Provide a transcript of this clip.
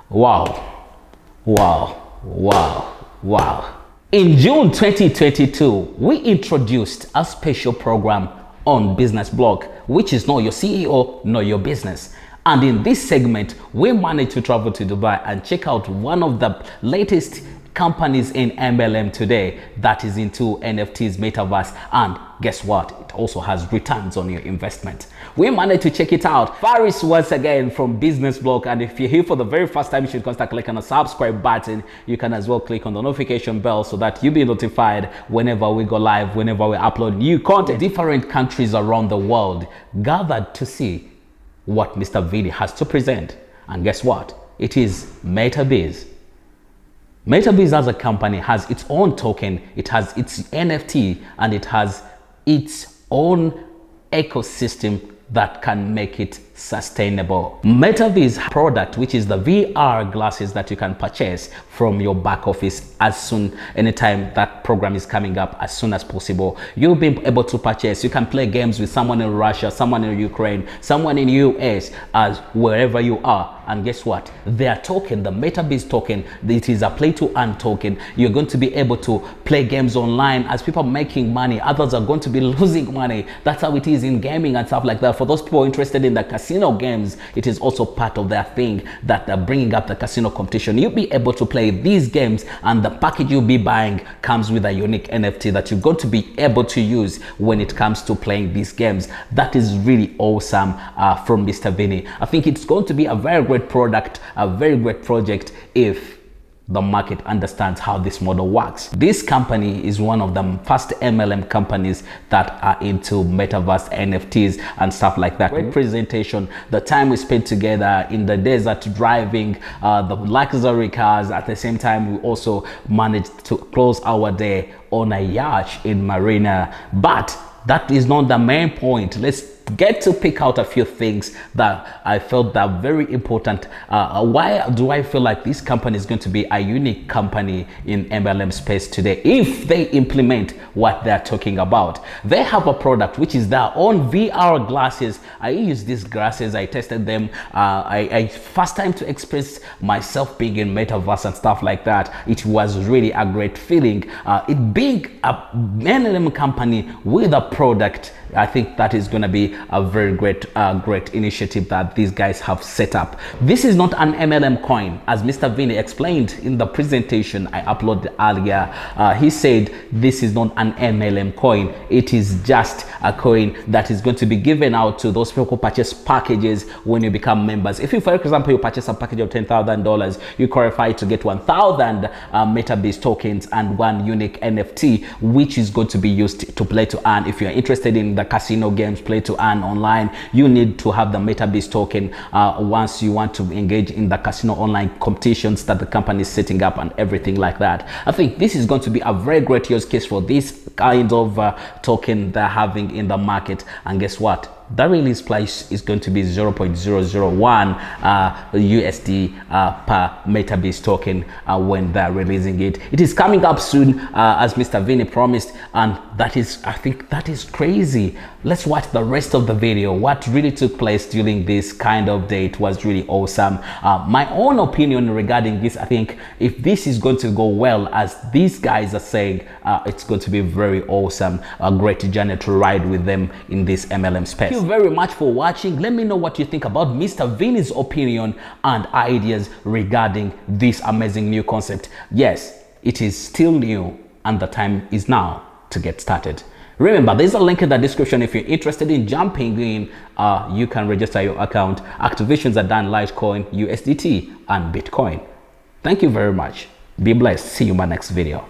Wow, wow, wow, wow. In June 2022, we introduced a special program on Business Blog, which is Know Your CEO, Know Your Business. And in this segment, we managed to travel to Dubai and check out one of the latest companies in MLM today that is into NFTs, Metaverse, and guess what? It also has returns on your investment. We managed to check it out. Faris once again from Business Blog, and if you're here for the very first time, you should consider clicking on the subscribe button. You can as well click on the notification bell so that you'll be notified whenever we go live, whenever we upload new content. Different countries around the world gathered to see what Mr. Vinny has to present. And guess what? It is MetaBiz. MetaBiz as a company has its own token, it has its NFT, and it has its own ecosystem that can make it sustainable. MetaBiz product, which is the VR glasses that you can purchase from your back office anytime that program is coming up, as soon as possible. You'll be able to purchase. You can play games with someone in Russia, someone in Ukraine, someone in US, as wherever you are. And guess what? Their token, the MetaBiz token, it is a play to earn token. You're going to be able to play games online as people are making money. Others are going to be losing money. That's how it is in gaming and stuff like that. For those people interested in the casino games, it is also part of their thing that they're bringing up the casino competition. You'll be able to play these games, and the package you'll be buying comes with a unique NFT that you're going to be able to use when it comes to playing these games. That is really awesome from Mr. Vinny. I think it's going to be a very great product, a very great project if the market understands how this model works. This company is one of the first MLM companies that are into Metaverse, NFTs, and stuff like that. Great presentation. The time we spent together in the desert driving the luxury cars. At the same time, we also managed to close our day on a yacht in Marina. But that is not the main point. Let's get to pick out a few things that I felt that very important. Why do I feel like this company is going to be a unique company in MLM space today if they implement what they're talking about? They have a product which is their own VR glasses. I use these glasses, I tested them. I first time to express myself being in Metaverse and stuff like that. It was really a great feeling. It being a MLM company with a product, I think that is going to be a very great initiative that these guys have set up. This is not an MLM coin, as Mr. Vinny explained in the presentation I uploaded earlier. He said this is not an MLM coin. It is just a coin that is going to be given out to those people who purchase packages when you become members. If you, for example, you purchase a package of $10,000, you qualify to get 1,000 MetaBiz tokens and one unique NFT, which is going to be used to play to earn. If you're interested in the casino games, play to earn online, you need to have the MetaBiz token once you want to engage in the casino online competitions that the company is setting up and everything like that. I think this is going to be a very great use case for this kind of token they're having in the market. And guess what? The release price is going to be 0.001 USD per MetaBiz token when they're releasing it. It is coming up soon, as Mr. Vinny promised, and that is, I think that is crazy. Let's watch the rest of the video. What really took place during this kind of day? It was really awesome. My own opinion regarding this, I think if this is going to go well, as these guys are saying, it's going to be very awesome. A great journey to ride with them in this MLM space. Thank you very much for watching. Let me know what you think about Mr. Vinny's opinion and ideas regarding this amazing new concept. Yes, it is still new and the time is now to get started. Remember, there's a link in the description. If you're interested in jumping in, you can register your account. Activations are done Litecoin, USDT, and Bitcoin. Thank you very much. Be blessed. See you in my next video.